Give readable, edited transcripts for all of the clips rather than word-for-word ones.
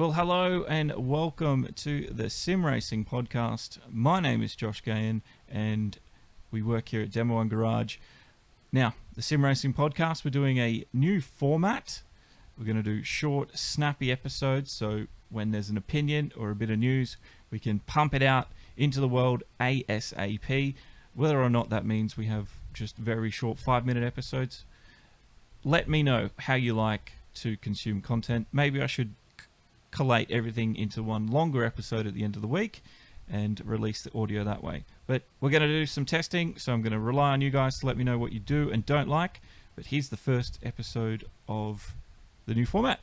Well, hello and welcome to the Simracing podcast. My name is Josh Gahan and we work here at Demo 1 Garage. Now, the Simracing podcast, we're doing a new format. We're going to do short, snappy episodes, so when there's an opinion or a bit of news, we can pump it out into the world ASAP. Whether or not that means we have just very short 5-minute episodes, let me know how you like to consume content. Maybe I should collate everything into one longer episode at the end of the week and release the audio that way. But we're going to do some testing, so I'm going to rely on you guys to let me know what you do and don't like. But here's the first episode of the new format.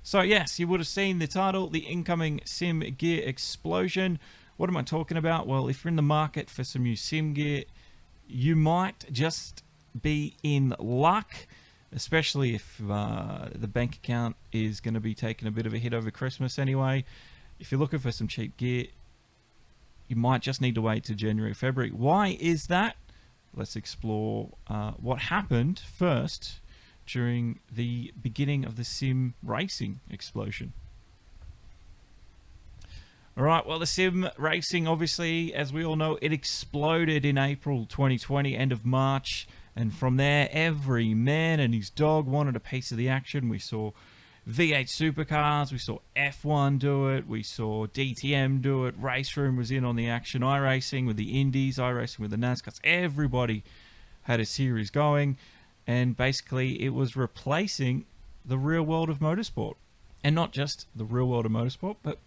So yes, you would have seen the title, The Incoming Sim Gear Explosion. What am I talking about? Well, if you're in the market for some new sim gear, you might just be in luck, especially if the bank account is going to be taking a bit of a hit over Christmas anyway. If you're looking for some cheap gear, you might just need to wait to January, February. Why is that? Let's explore what happened first during the beginning of the sim racing explosion. All right, well, the sim racing, obviously, as we all know, it exploded in April 2020, end of March. And from there, every man and his dog wanted a piece of the action. We saw V8 supercars, we saw F1 do it, we saw DTM do it, Race Room was in on the action, iRacing with the Indies, iRacing with the NASCARs. Everybody had a series going, and basically it was replacing the real world of motorsport. And not just the real world of motorsport, but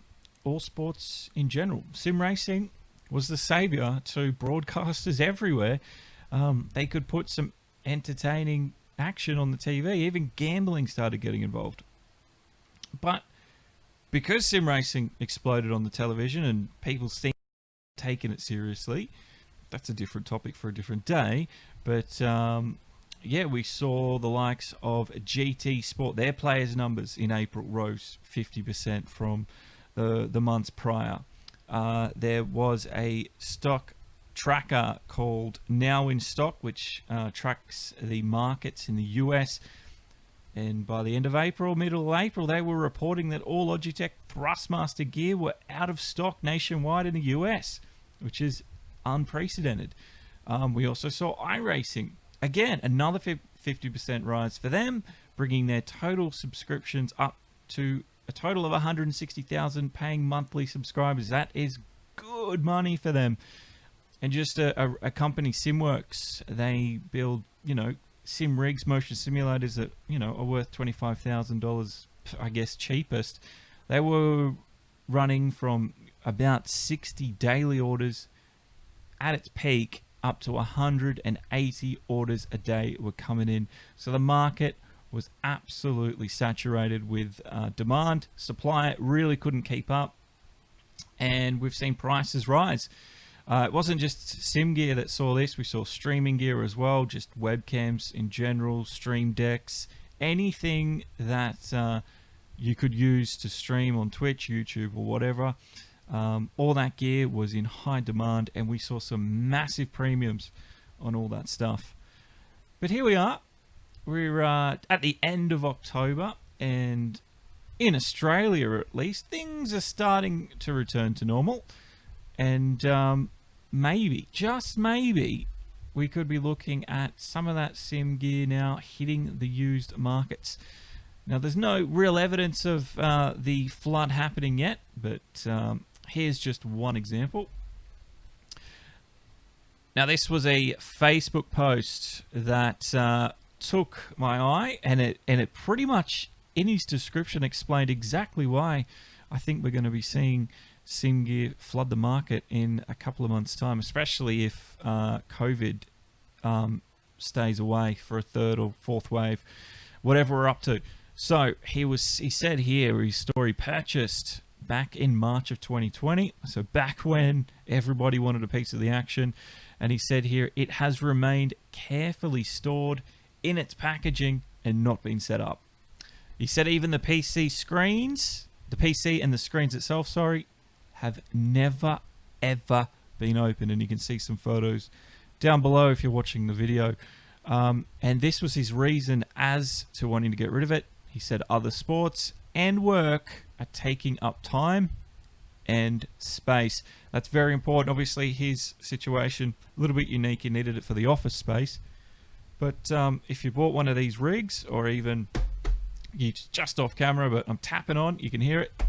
all sports in general. Sim racing was the savior to broadcasters everywhere. They could put some entertaining action on the TV. Even gambling started getting involved. But because sim racing exploded on the television and people seemed taking it seriously, that's a different topic for a different day. But yeah, we saw the likes of GT Sport. Their players' numbers in April rose 50% from the months prior. There was a stock tracker called Now in Stock, which tracks the markets in the US, and by the end of April, middle of April, they were reporting that all Logitech Thrustmaster gear were out of stock nationwide in the US, which is unprecedented. We also saw iRacing, again, another 50% rise for them, bringing their total subscriptions up to a total of 160,000 paying monthly subscribers. That is good money for them. And just a company, SimWorks, they build, sim rigs, motion simulators that, are worth $25,000, I guess, cheapest. They were running from about 60 daily orders at its peak up to 180 orders a day were coming in. So the market was absolutely saturated with demand. Supply really couldn't keep up. And we've seen prices rise. It wasn't just sim gear that saw this. We saw streaming gear as well, just webcams in general, stream decks, anything that you could use to stream on Twitch, YouTube, or whatever. All that gear was in high demand, and we saw some massive premiums on all that stuff. But here we are. We're at the end of October, and in Australia at least, things are starting to return to normal. And maybe, just maybe, we could be looking at some of that sim gear now hitting the used markets. Now, there's no real evidence of the flood happening yet, but here's just one example. Now, this was a Facebook post that took my eye, and it pretty much, in his description, explained exactly why I think we're going to be seeing sim gear flood the market in a couple of months' time, especially if COVID stays away for a third or fourth wave, whatever we're up to. So he said here his story purchased back in March of 2020, so back when everybody wanted a piece of the action, and he said here it has remained carefully stored in its packaging and not been set up. He said even the PC and the screens itself, have never ever been opened, and you can see some photos down below if you're watching the video. And this was his reason as to wanting to get rid of it. He said other sports and work are taking up time and space. That's very important. Obviously, his situation, a little bit unique. He needed it for the office space. But if you bought one of these rigs, or even you just off camera, but I'm tapping on, you can hear it.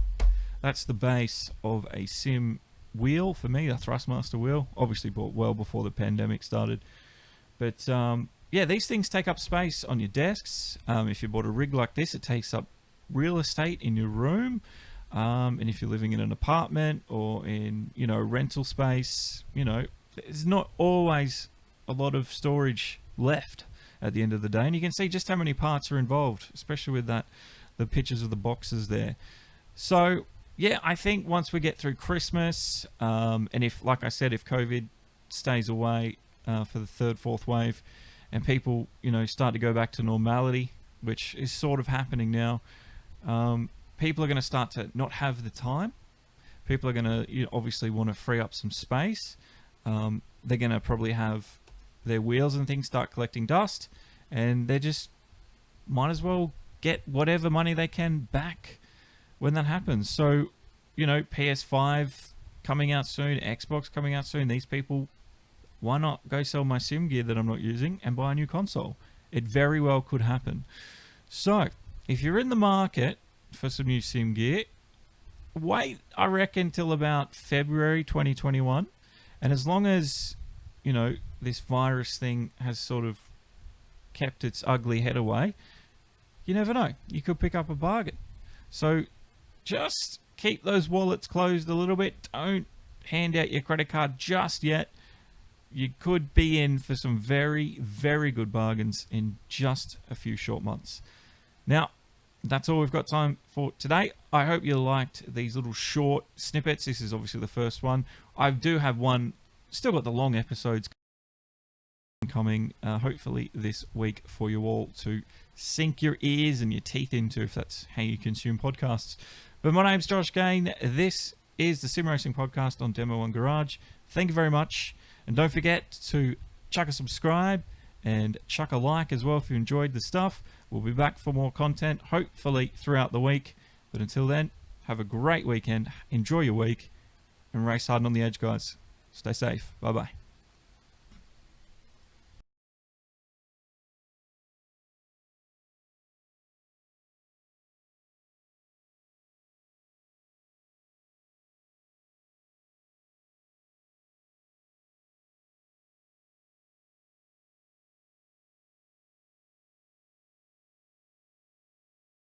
That's the base of a sim wheel for me, a Thrustmaster wheel. Obviously bought well before the pandemic started. But yeah, these things take up space on your desks. If you bought a rig like this, it takes up real estate in your room. And if you're living in an apartment or in, you know, rental space, you know, there's not always a lot of storage left at the end of the day. And you can see just how many parts are involved, especially with that, the pictures of the boxes there. So yeah, I think once we get through Christmas, and if, like I said, if COVID stays away for the third, fourth wave, and people, you know, start to go back to normality, which is sort of happening now, people are going to start to not have the time. People are going to, you know, obviously want to free up some space. They're going to probably have their wheels and things start collecting dust, and they just might as well get whatever money they can back when that happens. So, you know, PS5 coming out soon, Xbox coming out soon. These people, why not go sell my sim gear that I'm not using and buy a new console? It very well could happen. So if you're in the market for some new sim gear, wait, I reckon, till about February 2021. And as long as, you know, this virus thing has sort of kept its ugly head away, you never know. You could pick up a bargain. So just keep those wallets closed a little bit. Don't hand out your credit card just yet. You could be in for some very, very good bargains in just a few short months. Now, that's all we've got time for today. I hope you liked these little short snippets. This is obviously the first one. I do have one, still got the long episodes coming, hopefully this week, for you all to sink your ears and your teeth into, if that's how you consume podcasts. But my name's Josh Gain. This is the Simracing podcast on Demo One Garage. Thank you very much. And don't forget to chuck a subscribe and chuck a like as well if you enjoyed the stuff. We'll be back for more content, hopefully throughout the week. But until then, have a great weekend. Enjoy your week and race hard on the edge, guys. Stay safe. Bye-bye.